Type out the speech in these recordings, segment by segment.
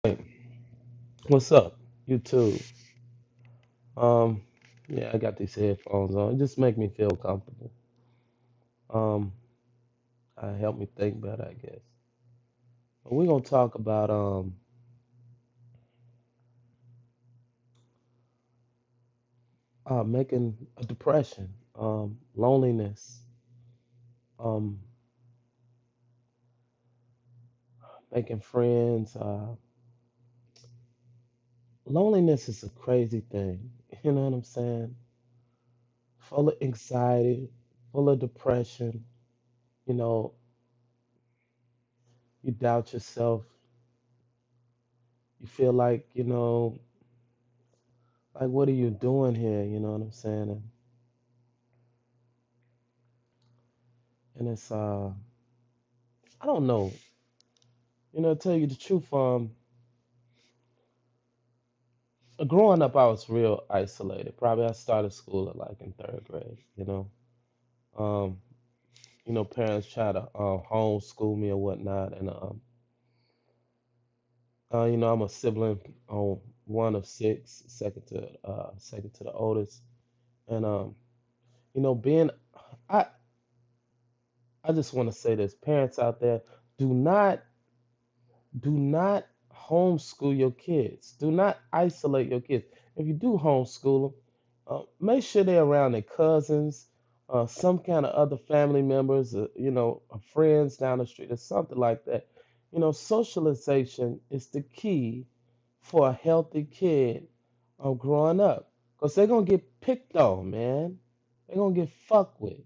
Hey, what's up, YouTube? Um, yeah, I got these headphones on. It just make me feel comfortable. Um, help me think better, I guess. But we're gonna talk about making a depression, loneliness, um, making friends. Loneliness is a crazy thing. You know what I'm saying? Full of anxiety, full of depression. You know, you doubt yourself. You feel like like what are you doing here? You know what I'm saying? And it's I don't know. To tell you the truth, growing up I was real isolated. Probably I started school at like in third grade. Um, parents try to homeschool me or whatnot, and I'm a sibling one of six, second to the oldest. And being I I just want to say this, parents out there, do not do not homeschool your kids. Do not isolate your kids. If you do homeschool them, make sure they're around their cousins, some kind of other family members, friends down the street or something like that. Socialization is the key for a healthy kid growing up because they're going to get picked on, man. They're going to get fucked with.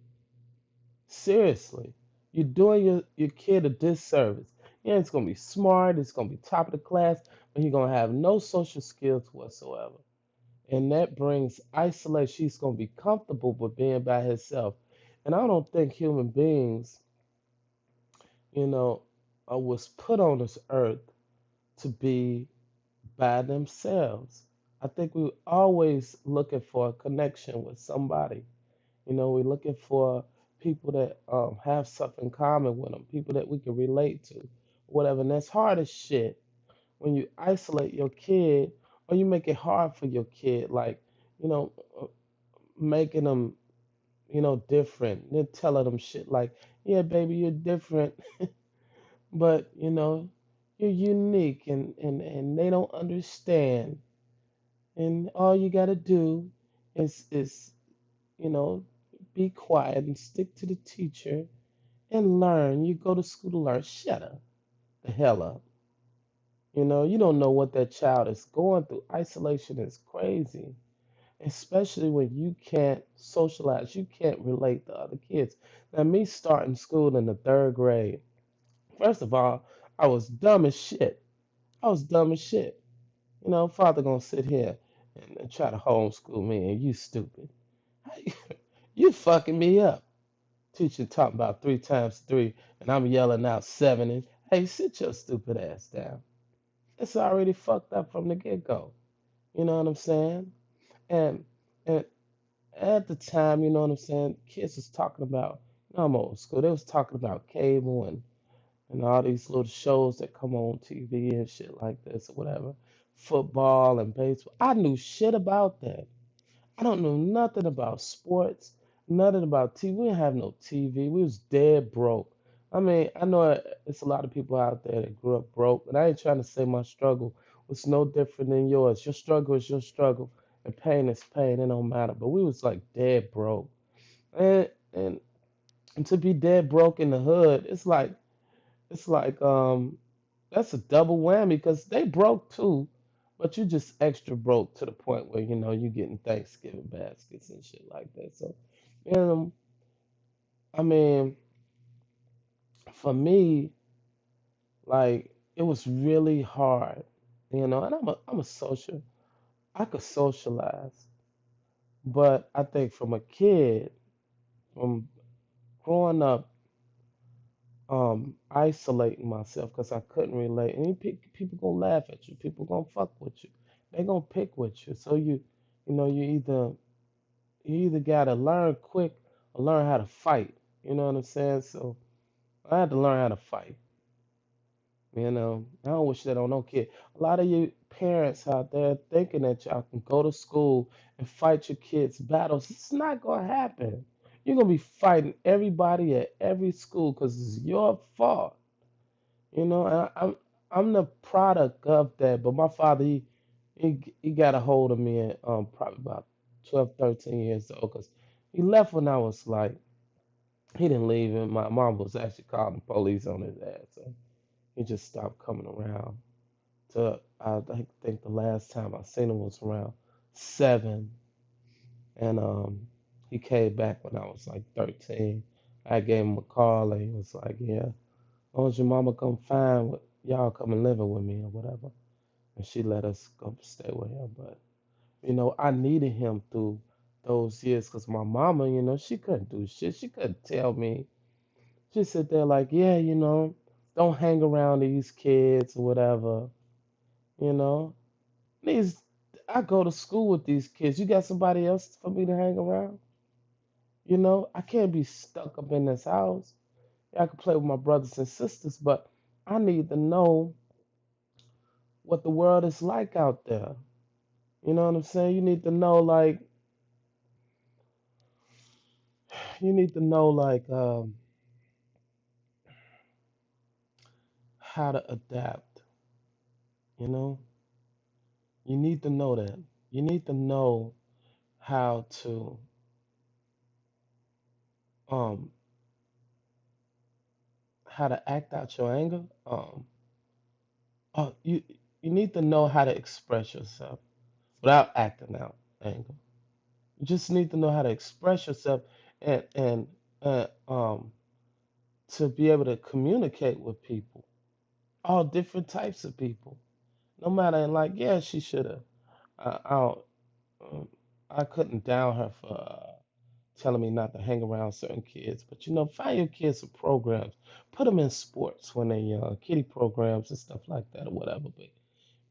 Seriously, you're doing your kid a disservice. Yeah, it's gonna be smart, it's gonna be top of the class, but he's gonna have no social skills whatsoever. And that brings isolation. She's gonna be comfortable with being by herself. And I don't think human beings, you know, was put on this earth to be by themselves. I think we're always looking for a connection with somebody. We're looking for people that have something in common with them, people that we can relate to, whatever. And that's hard as shit when you isolate your kid or you make it hard for your kid, like, you know, uh, making them, different. Then telling them shit like, yeah, baby, you're different, but, you're unique and they don't understand. And all you got to do is, you know, be quiet and stick to the teacher and learn. You go to school to learn. Shut up. The hell up. You don't know what that child is going through. Isolation is crazy, especially when you can't socialize. You can't relate to other kids. Now, me starting school in the third grade, first of all, I was dumb as shit. I was dumb as shit. Father gonna sit here and try to homeschool me, and you stupid. You fucking me up. Teacher talking about three times three, and I'm yelling out seven. And hey, sit your stupid ass down. It's already fucked up from the get go. You know what I'm saying? And and at the time, you know what I'm saying, kids was talking about. I'm old school. They was talking about cable and all these little shows that come on TV and shit like this or whatever. Football and baseball. I knew shit about that. I don't know nothing about sports, nothing about TV. We didn't have no TV. We was dead broke. I mean, I know it's a lot of people out there that grew up broke, and I ain't trying to say my struggle was no different than yours. Your struggle is your struggle, and pain is pain. It don't matter. But we was like dead broke, and and, and to be dead broke in the hood, it's like that's a double whammy because they broke too, but you just extra broke to the point where you getting Thanksgiving baskets and shit like that. So, um, I mean, for me, like it was really hard, and I'm a social. I could socialize, but I think from a kid, from growing up, isolating myself because I couldn't relate, and people gonna laugh at you. People gonna fuck with you. They gonna pick with you. So you either gotta learn quick or learn how to fight. You know what I'm saying? So I had to learn how to fight. I don't wish that on no kid. A lot of you parents out there thinking that y'all can go to school and fight your kids' battles. It's not gonna happen. You're gonna be fighting everybody at every school because it's your fault. And I'm the product of that. But my father, he got a hold of me at probably about 12, 13 years old because he left when I was like he didn't leave, and my mom was actually calling the police on his ass. So he just stopped coming around. I think the last time I seen him was around 7, and he came back when I was like 13. I gave him a call, and he was like, "Yeah, as long as your mama come find y'all come and living with me or whatever." And she let us go stay with him. But I needed him through those years because my mama, she couldn't do shit. She couldn't tell me. She sit there like, yeah, don't hang around these kids or whatever. You know, these I go to school with these kids. You got somebody else for me to hang around? I can't be stuck up in this house. Yeah, I can play with my brothers and sisters, but I need to know what the world is like out there. You know what I'm saying? You need to know like how to adapt. You know, you need to know that. You need to know how to um how to act out your anger. You need to know how to express yourself without acting out anger. You just need to know how to express yourself and to be able to communicate with people, all different types of people. No matter like, yeah, she should have. I don't. Um, I couldn't down her for telling me not to hang around certain kids, but find your kids some programs. Put them in sports when they're young, kitty programs and stuff like that or whatever.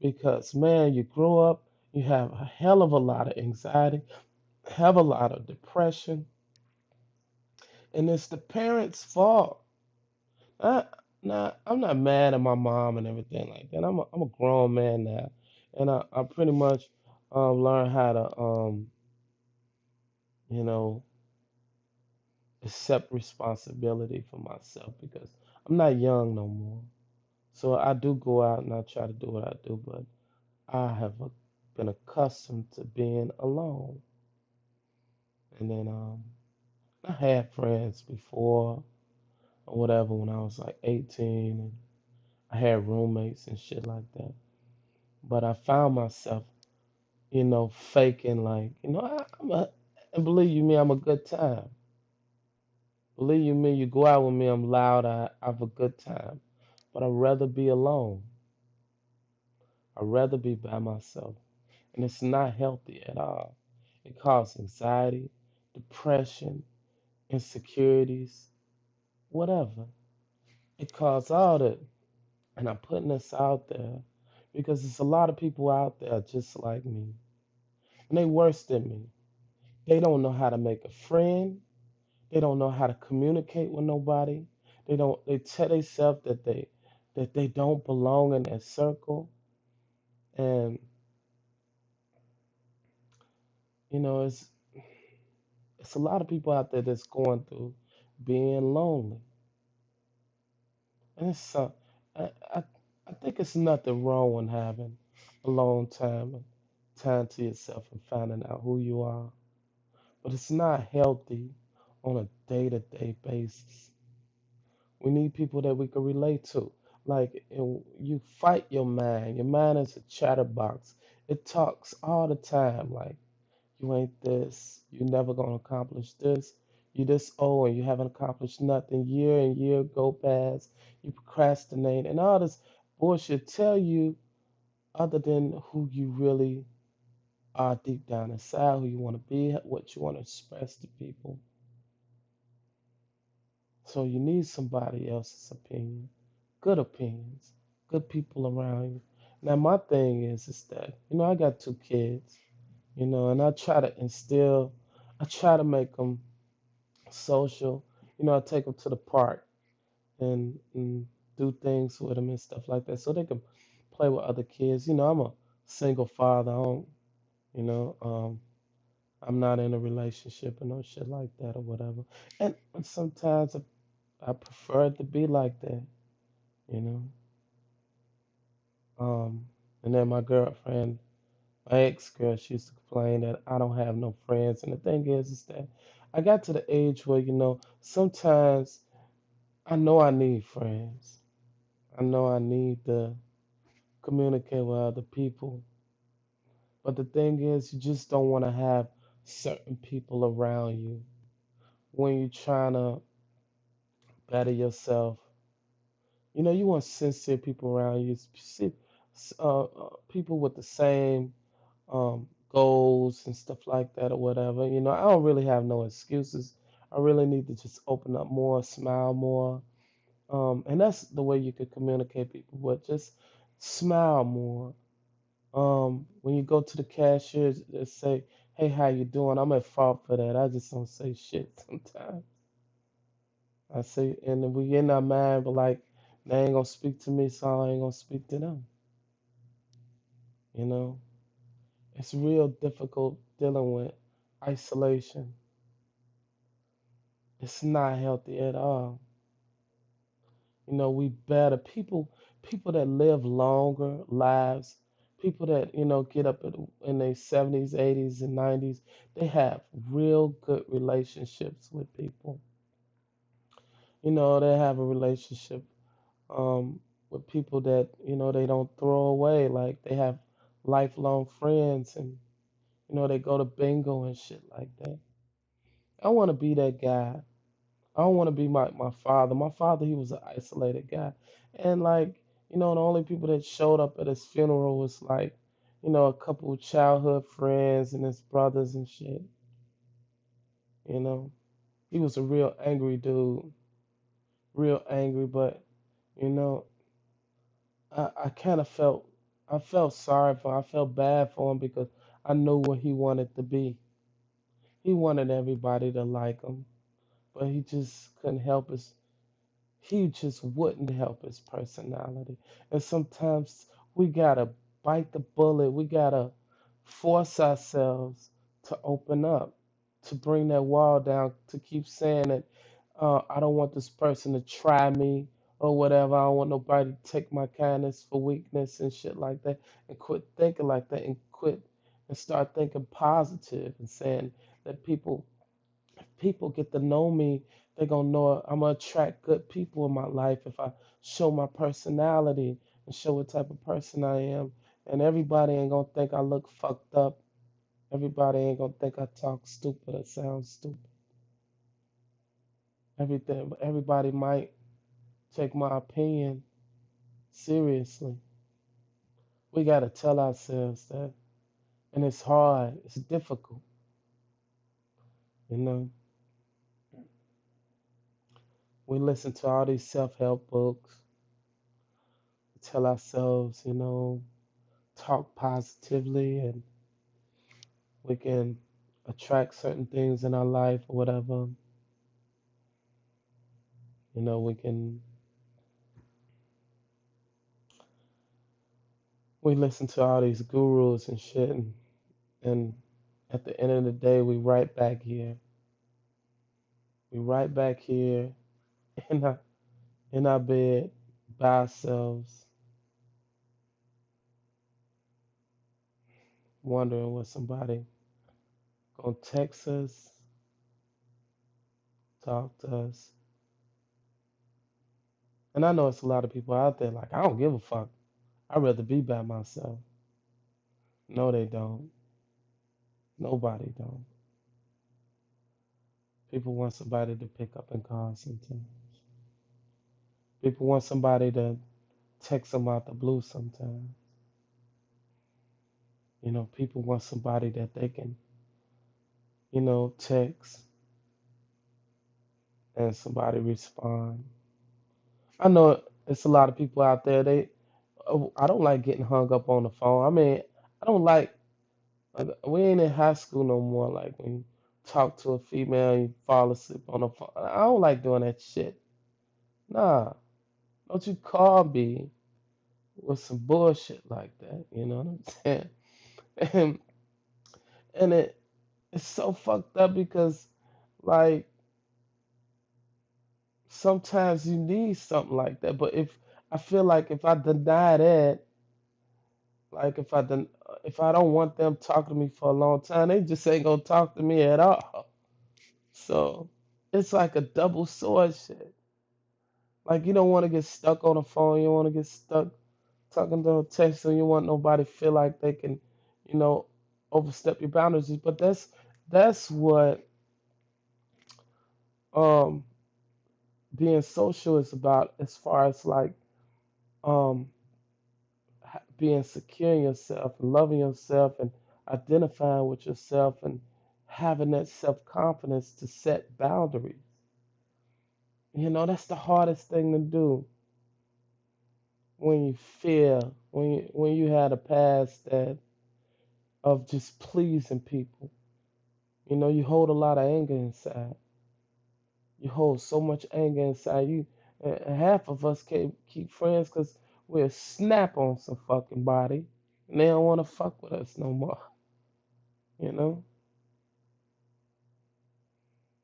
Because man, you grow up, you have a hell of a lot of anxiety, have a lot of depression, and it's the parents' fault. I, Now, I'm not mad at my mom and everything like that. I'm a grown man now, and I pretty much learned how to you know accept responsibility for myself because I'm not young no more. So I do go out and I try to do what I do, but I have been accustomed to being alone. And then I had friends before or whatever when I was like 18, and I had roommates and shit like that. But I found myself, faking like, and believe you me, I'm a good time. Believe you me, you go out with me, I'm loud, I have a good time. But I'd rather be alone. I'd rather be by myself. And it's not healthy at all. It causes anxiety, depression, insecurities, whatever. It causes all that. And I'm putting this out there because there's a lot of people out there just like me. And they worse than me. They don't know how to make a friend. They don't know how to communicate with nobody. They tell themselves that they don't belong in that circle. And it's a lot of people out there that's going through being lonely. And I I think it's nothing wrong with having a long time to yourself and finding out who you are. But it's not healthy on a day-to-day basis. We need people that we can relate to. Like you fight your mind. Your mind is a chatterbox. It talks all the time. Like you ain't this. You never gonna accomplish this. You this old and you haven't accomplished nothing. Year and year go past. You procrastinate and all this bullshit tell you other than who you really are deep down inside, who you want to be, what you want to express to people. So you need somebody else's opinion, good opinions, good people around you. Now my thing is that I got 2 kids, and I try to make them social. I take them to the park and do things with them and stuff like that, so they can play with other kids. I'm a single father. I don't, you know, I'm not in a relationship or no shit like that or whatever. And sometimes I prefer it to be like that, you know. Um, and then my girlfriend, my ex-girl, she used to complain that I don't have no friends. And the thing is that I got to the age where, sometimes I know I need friends. I know I need to communicate with other people. But the thing is, you just don't want to have certain people around you when you're trying to better yourself. You want sincere people around you, people with the same goals and stuff like that or whatever. I don't really have no excuses. I really need to just open up more, smile more. And that's the way you could communicate people, but just smile more. When you go to the cashier, just say, "Hey, how you doing?" I'm at fault for that. I just don't say shit sometimes. I say, and we in our mind, but like they ain't gonna speak to me, so I ain't gonna speak to them. You know, it's real difficult dealing with isolation. It's not healthy at all. We better people that live longer lives, people that get up in their 70s, 80s, and 90s. They have real good relationships with people. They have a relationship um, with people that they don't throw away. Like they have lifelong friends, and they go to bingo and shit like that. I want to be that guy. I don't want to be my father. My father, he was an isolated guy. And like, the only people that showed up at his funeral was like, a couple of childhood friends and his brothers and shit. You know, he was a real angry dude, real angry. But you know, I kind of I felt sorry for him. I felt bad for him because I knew what he wanted to be. He wanted everybody to like him, but he just couldn't help his he just wouldn't help his personality. And sometimes we gotta bite the bullet. We gotta force ourselves to open up, to bring that wall down, to keep saying that I don't want this person to try me or whatever. I don't want nobody to take my kindness for weakness and shit like that. And quit thinking like that and quit and start thinking positive and saying that people get to know me, they're gonna know I'm gonna attract good people in my life if I show my personality and show what type of person I am. And everybody ain't gonna think I look fucked up. Everybody ain't gonna think I talk stupid or sound stupid. Everything, but everybody might take my opinion seriously. We gotta tell ourselves that, and it's hard. It's difficult. You know, we listen to all these self-help books, tell ourselves, talk positively and we can attract certain things in our life or whatever. We listen to all these gurus and shit, and at the end of the day, we right back here. We right back here in our bed by ourselves, wondering what somebody gonna text us, talk to us. And I know it's a lot of people out there like I don't give a fuck. I'd rather be by myself. No, they don't. Nobody don't. People want somebody to pick up and call sometimes. People want somebody to text them out the blue sometimes. People want somebody that they can, text and somebody respond. I know it's a lot of people out there. I don't like getting hung up on the phone. I mean, I don't we ain't in high school no more. Like when you talk to a female and you fall asleep on the phone. I don't like doing that shit. Nah, Don't you call me with some bullshit like that. You know what I'm saying? And and it's so fucked up because like sometimes you need something like that. But if I feel like if I deny that, like if I don't want them talking to me for a long time, they just ain't gonna talk to me at all. So it's like a double sword shit. Like you don't want to get stuck on the phone. You don't want to get stuck talking to a text. So you want nobody to feel like they can, you know, overstep your boundaries. But that's what um being social is about as far as like um being secure in yourself and loving yourself and identifying with yourself and having that self-confidence to set boundaries. You know, that's the hardest thing to do when you feel when you had a past that of just pleasing people. You know, you hold a lot of anger inside. You hold so much anger inside you. And half of us can't keep friends because we'll snap on some fucking body and they don't want to fuck with us no more. You know?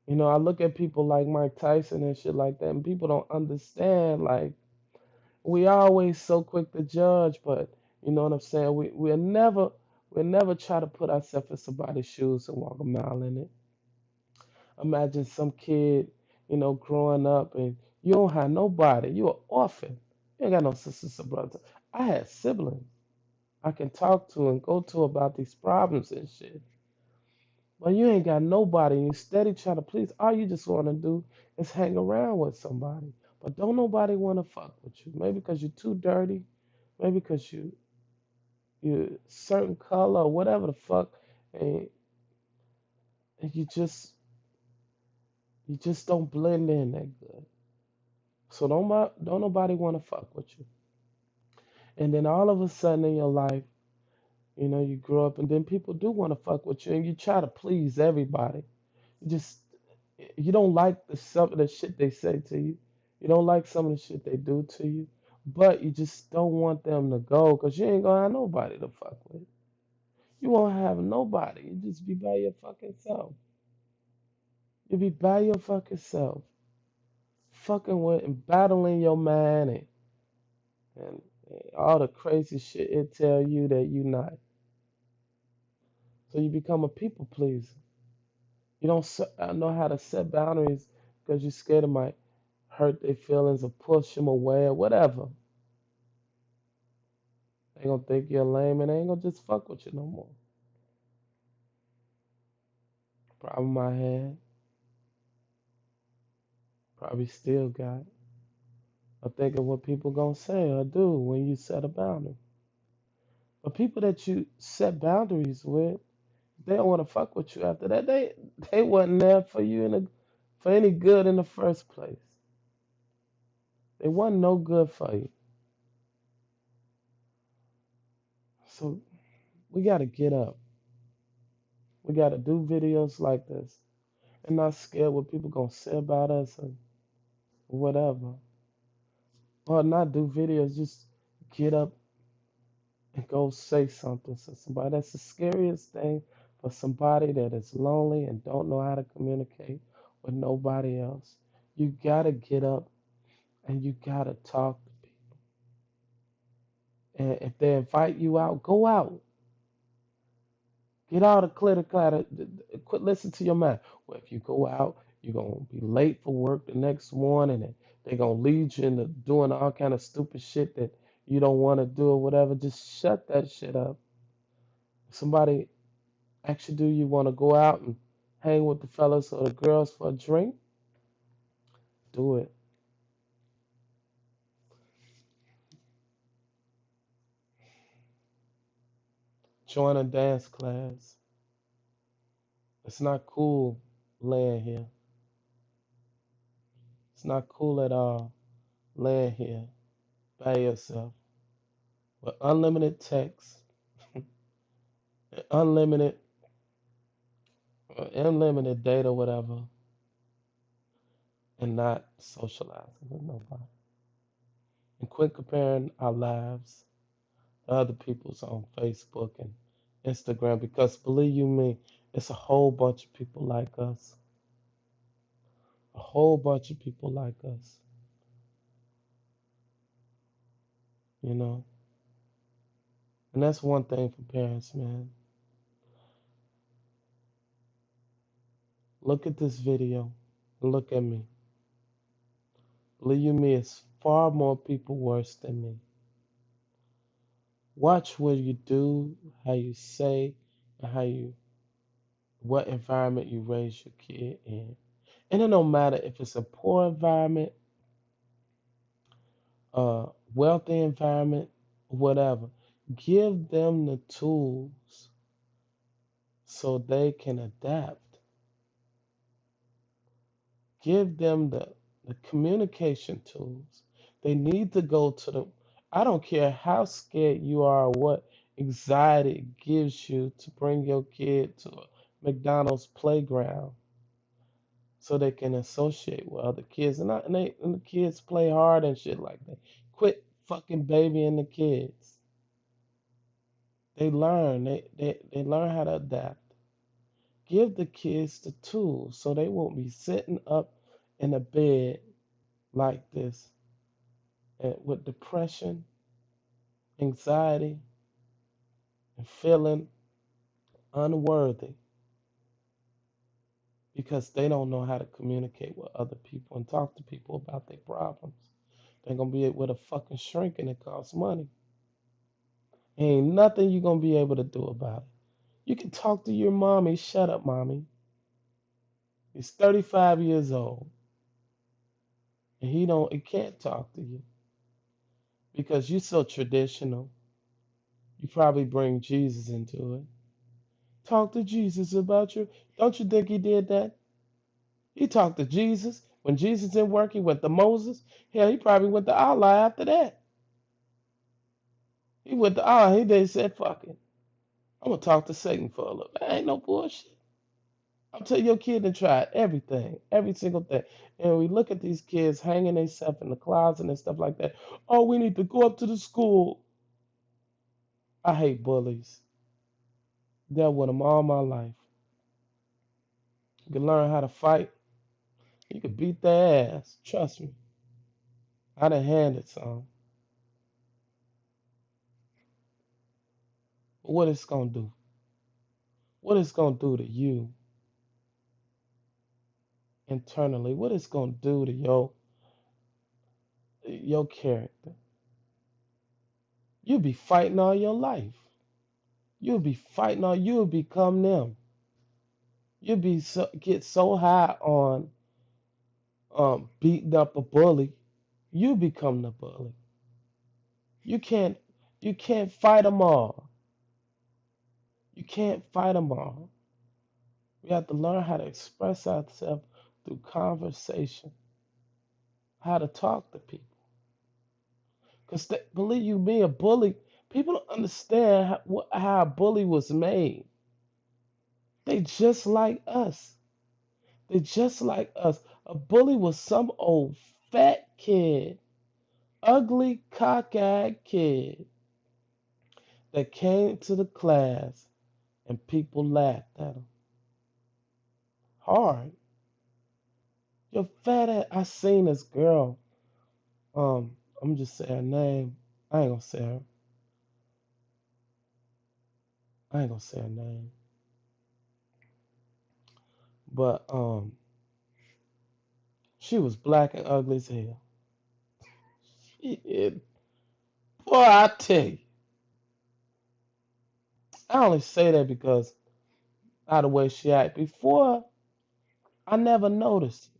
You know, I look at people like Mike Tyson and shit like that, and people don't understand. Like, we always so quick to judge, but you know what I'm saying? We'll never try to put ourselves in somebody's shoes and walk a mile in it. Imagine some kid, you know, growing up and you don't have nobody. You're an orphan. You ain't got no sisters or brothers. I had siblings I can talk to and go to about these problems and shit. But you ain't got nobody and you steady trying to please. All you just want to do is hang around with somebody. But don't nobody want to fuck with you. Maybe because you're too dirty. Maybe because you certain color or whatever the fuck. And, and you just don't blend in that good. So don't nobody want to fuck with you. And then all of a sudden in your life, you know, you grow up and then people do want to fuck with you and you try to please everybody. You just you don't like some of the shit they say to you. You don't like some of the shit they do to you. But you just don't want them to go because you ain't gonna have nobody to fuck with. You won't have nobody. You just be by your fucking self. You be by your fucking self. Fucking with and battling your mind and all the crazy shit it tell you that you not. So you become a people pleaser. You don't know how to set boundaries because you're scared it might hurt their feelings or push them away or whatever. They gonna think you're lame and they ain't gonna just fuck with you no more. Problem I had, probably still got. I think of what people gonna say or do when you set a boundary. But people that you set boundaries with, they don't want to fuck with you after that. They wasn't there for you for any good in the first place. They wasn't no good for you. So we gotta get up. We gotta do videos like this and not scared what people gonna say about us and whatever. Or not do videos, just get up and go say something to somebody. That's the scariest thing for somebody that is lonely and don't know how to communicate with nobody else. You gotta get up and you gotta talk to people. And if they invite you out, go out. Get out of clutter, clatter. Quit listening to your mind. Well, if you go out, you're gonna be late for work the next morning, and they're gonna lead you into doing all kind of stupid shit that you don't want to do or whatever. Just shut that shit up. If somebody actually do you want to go out and hang with the fellas or the girls for a drink, do it. Join a dance class. It's not cool laying here. It's not cool at all laying here by yourself with unlimited text, unlimited unlimited data, whatever, and not socializing with nobody. and quit comparing our lives to other people's on Facebook and Instagram because believe you me, it's a whole bunch of people like us. A whole bunch of people like us, you know. And that's one thing for parents, man. Look at this video and look at me. Believe you me, it's far more people worse than me. Watch what you do, how you say, and what environment you raise your kid in. And it don't matter if it's a poor environment, a wealthy environment, whatever. Give them the tools so they can adapt. Give them the communication tools. They need to go to the, I don't care how scared you are or what anxiety it gives you to bring your kid to a McDonald's playground so they can associate with other kids. And the kids play hard and shit like that. Quit fucking babying the kids. They learn. They learn how to adapt. Give the kids the tools so they won't be sitting up in a bed like this with depression, anxiety, and feeling unworthy because they don't know how to communicate with other people and talk to people about their problems. They're gonna be with a fucking shrink and it costs money. Ain't nothing you're gonna be able to do about it. You can talk to your mommy, shut up, mommy. He's 35 years old and he can't talk to you because you're so traditional. You probably bring Jesus into it. Talk to Jesus about your. Don't you think he did that? He talked to Jesus. When Jesus didn't work, he went to Moses. Hell, he probably went to Allah after that. He went to Allah. He then said, fuck it. I'm going to talk to Satan for a little bit. Ain't no bullshit. I'm telling your kid to try everything, every single thing. And we look at these kids hanging themselves in the closet and stuff like that. Oh, we need to go up to the school. I hate bullies. Dealt with them all my life. You can learn how to fight. You can beat their ass. Trust me. I done handed some. But what it's gonna do? What it's gonna do to you internally? What it's gonna do to your character? You'll be fighting all your life. You'll be fighting all. You'll become them. You'll get so high on beating up a bully. You become the bully. You can't you can't fight them all. You can't fight them all. We have to learn how to express ourselves through conversation, how to talk to people. Because believe you me, a bully, people don't understand how a bully was made. They just like us. They just like us. A bully was some old fat kid, ugly, cockeyed kid that came to the class and people laughed at him. Hard. Your fat ass. I seen this girl. I'm just saying her name. I ain't gonna say her. I ain't gonna say her name. But she was black and ugly as hell. Shit. Boy, I tell you. I only say that because out of the way she act. Before, I never noticed it.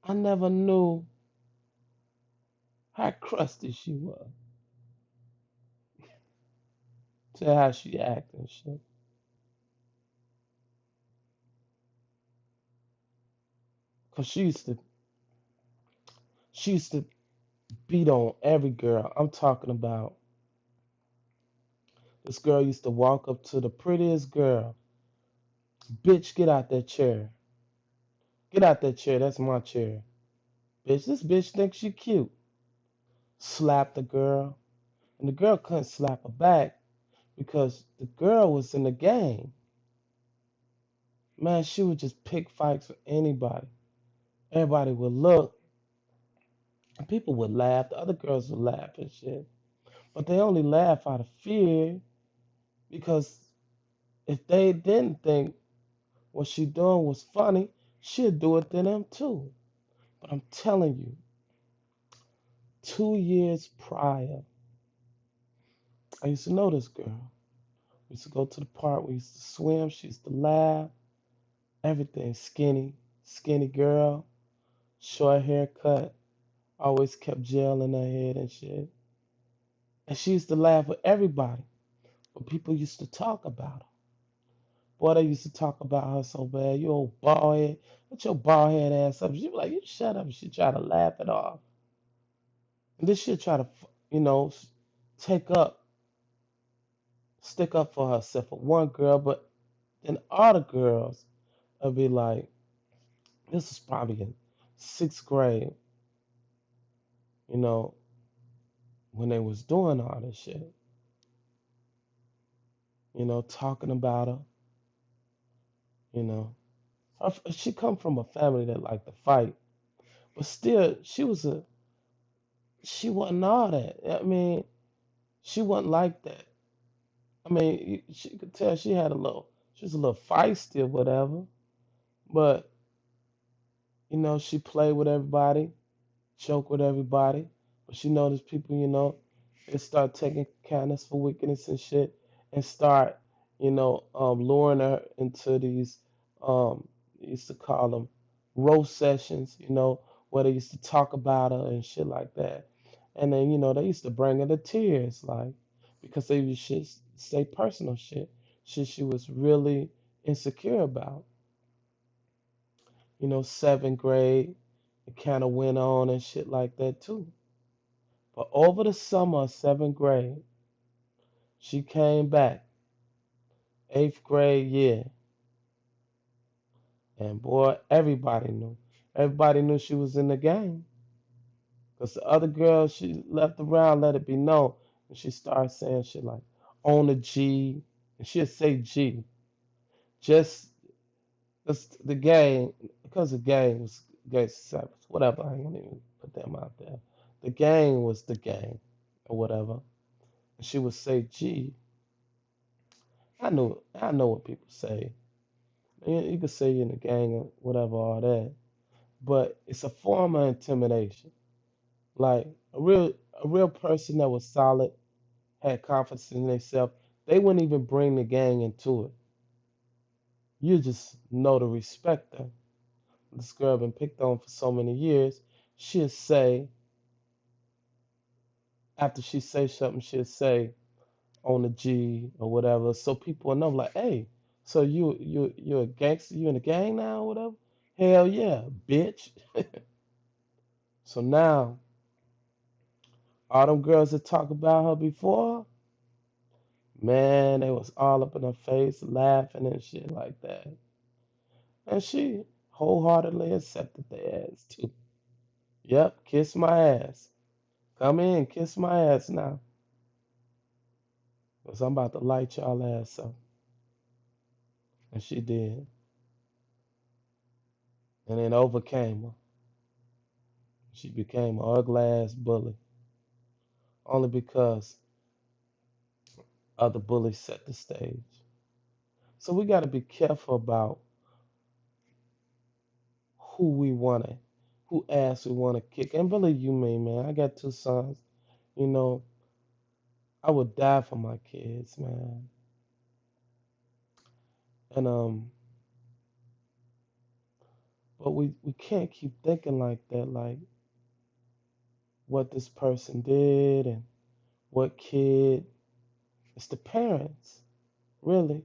I never knew how crusty she was to how she acted and shit. Cause she used to beat on every girl. I'm talking about this girl used to walk up to the prettiest girl. Bitch, get out that chair. Get out that chair. That's my chair. Bitch, this bitch thinks she cute. slapped the girl, and the girl couldn't slap her back because the girl was in the game. Man, she would just pick fights with anybody. Everybody would look, and people would laugh. The other girls would laugh and shit. But they only laugh out of fear because if they didn't think what she doing was funny, she'd do it to them too. But I'm telling you, 2 years prior, I used to know this girl. We used to go to the park. We used to swim. She used to laugh. Everything skinny, skinny girl, short haircut, always kept gel in her head and shit. And she used to laugh with everybody. But people used to talk about her. Boy, they used to talk about her so bad. You old bald head. Put your bald head ass up. She'd be like, you shut up. She'd try to laugh it off. And then she'd try to, you know, take up, stick up for herself for one girl. But then all the girls would be like, this was probably in 6th grade, you know, when they was doing all this shit, you know, talking about her, you know. She come from a family that liked to fight, but still, she wasn't all that. I mean, she wasn't like that. I mean, she could tell she was a little feisty or whatever, but, you know, she played with everybody, joke with everybody, but she noticed people, you know, they start taking kindness for wickedness and shit, and start, you know, luring her into these, they used to call them roast sessions, you know, where they used to talk about her and shit like that, and then, you know, they used to bring her to tears, like, because they would just say personal shit she was really insecure about, you know, 7th grade. It kind of went on and shit like that too. But over the summer of 7th grade, she came back, 8th grade year, and boy, everybody knew. Everybody knew she was in the game. Because the other girl, she left around, let it be known. And she started saying shit like, on the G, and she'd say G. Just the game, because the game was gay disciples, whatever, I ain't gonna even put them out there. The game was the game, or whatever. And she would say G. I know what people say. You could say you're in the gang or whatever, all that, but it's a form of intimidation. Like a real person that was solid, had confidence in themselves, they wouldn't even bring the gang into it. You just know to respect them. This girl been picked on for so many years. She'll say after she say something, she'll say on the G or whatever, so people will know like, hey, so you're a gangster, you in the gang now or whatever. Hell yeah, bitch. So now all them girls that talk about her before, man, they was all up in her face, laughing and shit like that. And she wholeheartedly accepted their ass too. Yep, kiss my ass. Come in, kiss my ass now. Cause I'm about to light y'all ass up. And she did. And then overcame her. She became an ugly ass bully. Only because other bullies set the stage. So we gotta be careful about who we wanna who ass we wanna kick. And believe you me, man, I got 2 sons. You know, I would die for my kids, man. And but we can't keep thinking like that, like what this person did and what kid. It's the parents, really.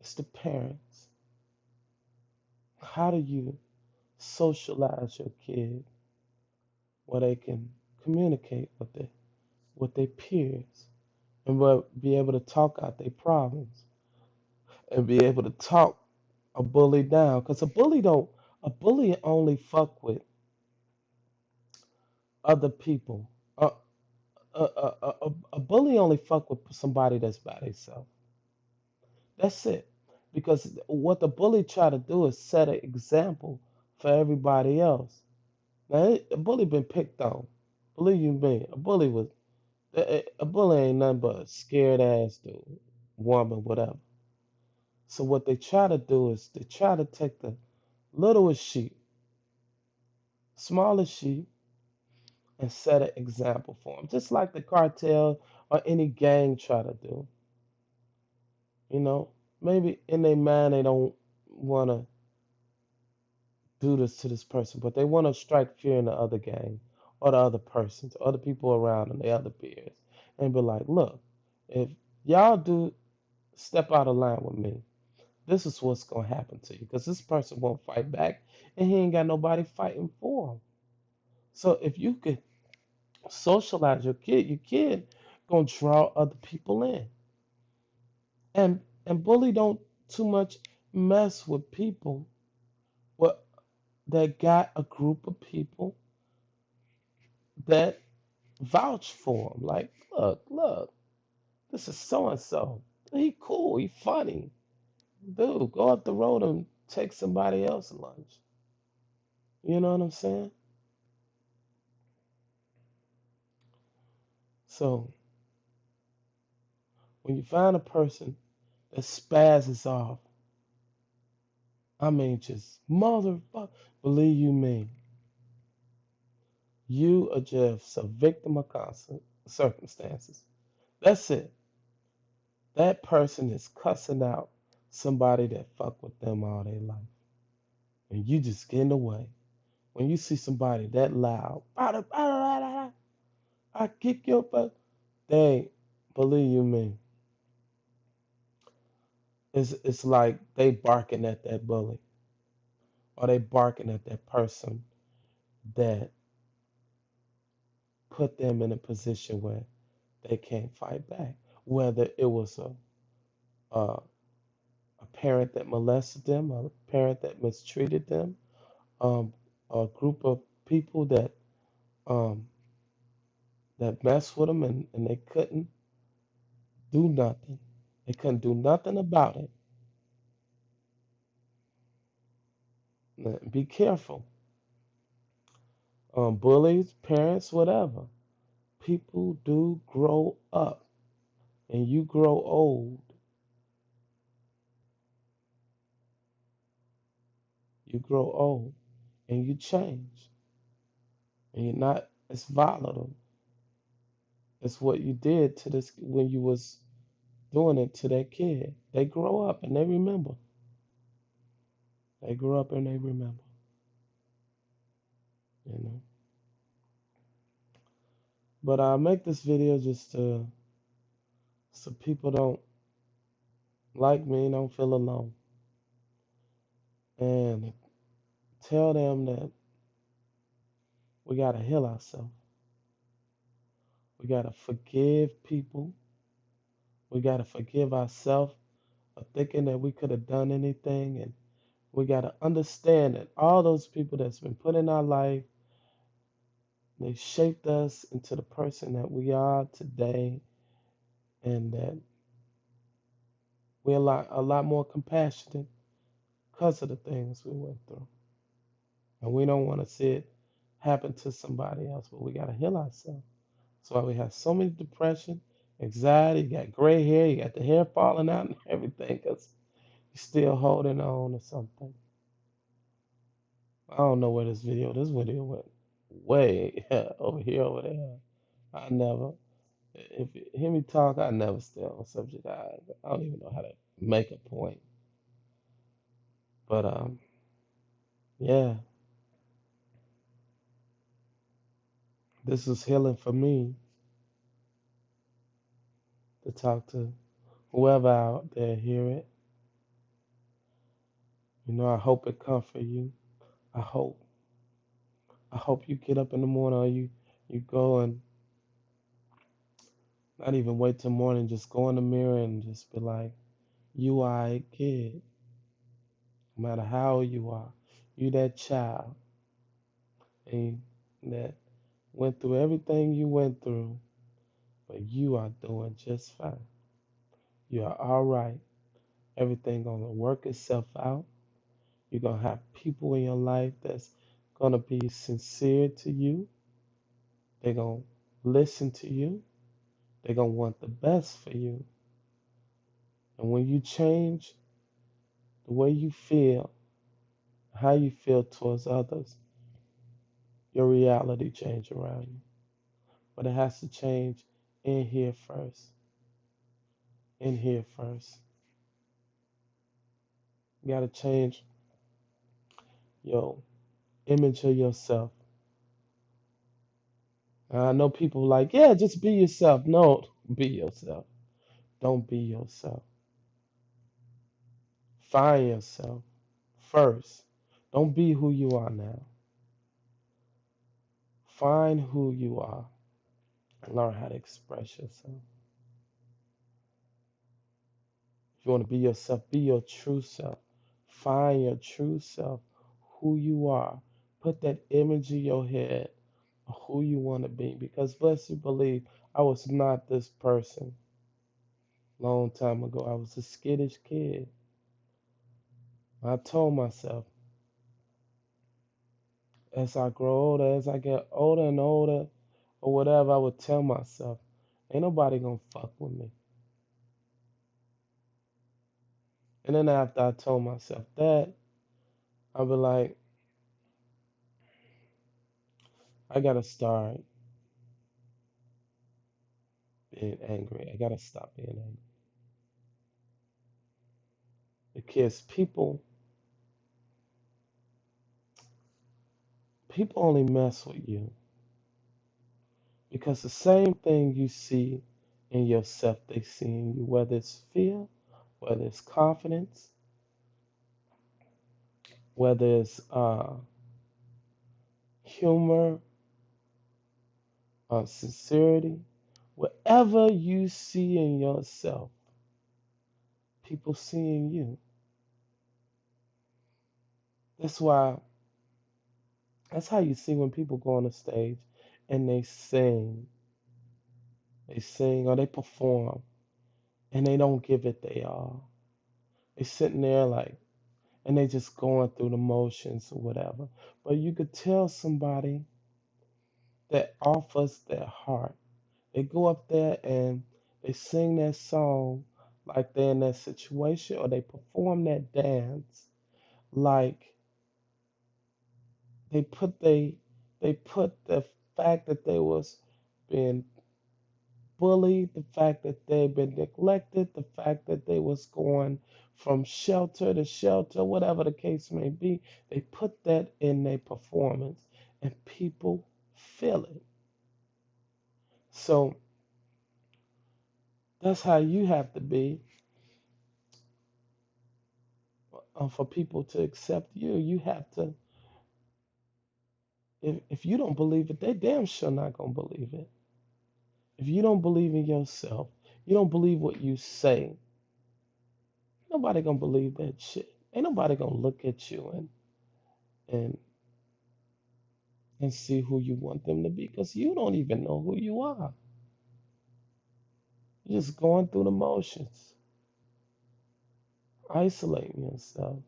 It's the parents. How do you socialize your kid where they can communicate with their peers and will be able to talk out their problems and be able to talk a bully down? Because a bully only fuck with other people. A bully only fuck with somebody that's by themselves. That's it. Because what the bully try to do is set an example for everybody else. Now, a bully been picked on. Believe you me, a bully ain't nothing but a scared ass dude, woman, whatever. So what they try to do is they try to take the littlest sheep, smallest sheep, and set an example for them, just like the cartel or any gang try to do. You know, maybe in their mind they don't want to do this to this person, but they want to strike fear in the other gang or the other persons, other people around them, the other peers, and be like, look, if y'all do step out of line with me, this is what's gonna happen to you, because this person won't fight back, and he ain't got nobody fighting for him. So if you could socialize your kid gonna draw other people in, and bully don't too much mess with people. What that got a group of people that vouch for him. Like, look, this is so and so. He cool, he funny. Dude, go up the road and take somebody else lunch. You know what I'm saying? So when you find a person that spazzes off, I mean just motherfucker, believe you me, you are just a victim of constant circumstances. That's it. That person is cussing out somebody that fuck with them all their life. And you just get in the way. When you see somebody that loud, I kick your butt. They, believe you me, it's like they barking at that bully or they barking at that person that put them in a position where they can't fight back. Whether it was a, a parent that molested them, a parent that mistreated them, a group of people um, that messed with them and they couldn't do nothing. They couldn't do nothing about it. Now, be careful. Bullies, parents, whatever. People do grow up, and you grow old. You grow old, and you change, and you're not as volatile as what you did to this when you was doing it to that kid. They grow up and they remember. They grow up and they remember. You know. But I make this video just to so people don't like me, don't feel alone, and tell them that we gotta heal ourselves. We gotta forgive people. We gotta forgive ourselves for thinking that we could have done anything, and we gotta understand that all those people that's been put in our life, they shaped us into the person that we are today, and that we're a lot more compassionate because of the things we went through. And we don't want to see it happen to somebody else, but we gotta heal ourselves. That's why we have so many depression, anxiety, you got gray hair, you got the hair falling out and everything because you're still holding on to something. I don't know where this video went way over here, over there. I never, if you hear me talk, I never stay on subject. I don't even know how to make a point. But yeah, this is healing for me to talk to whoever out there hear it. You know, I hope it comfort you. I hope. I hope you get up in the morning or you go and not even wait till morning, just go in the mirror and just be like, you are a kid, no matter how old you are. You that child and that went through everything you went through, but you are doing just fine. You are all right. Everything gonna work itself out. You're gonna have people in your life that's gonna be sincere to you. They're gonna listen to you. They're gonna want the best for you. And when you change the way you feel, how you feel towards others, your reality change around you. But it has to change in here first. In here first. You gotta change your image of yourself. And I know people like, yeah, just be yourself. No, be yourself. Don't be yourself. Find yourself first. Don't be who you are now. Find who you are and learn how to express yourself. If you want to be yourself, be your true self. Find your true self, who you are. Put that image in your head of who you want to be. Because bless you believe, I was not this person long time ago. I was a skittish kid. I told myself, as I grow older, as I get older and older, or whatever, I would tell myself, ain't nobody gonna fuck with me. And then after I told myself that, I'd be like, I gotta start being angry. I gotta stop being angry. Because people only mess with you because the same thing you see in yourself, they see in you, whether it's fear, whether it's confidence, whether it's humor, sincerity, whatever you see in yourself, people see in you. That's why, that's how you see when people go on the stage and they sing or they perform and they don't give it they all. They sitting there like, and they just going through the motions or whatever. But you could tell somebody that offers their heart. They go up there and they sing that song like they're in that situation, or they perform that dance like they put the fact that they was being bullied, the fact that they've been neglected, the fact that they was going from shelter to shelter, whatever the case may be, they put that in their performance and people feel it. So that's how you have to be for people to accept you. You have to, if you don't believe it, they damn sure not gonna believe it. If you don't believe in yourself, you don't believe what you say, nobody gonna believe that shit. Ain't nobody gonna look at you and and see who you want them to be because you don't even know who you are. You're just going through the motions, isolating yourself.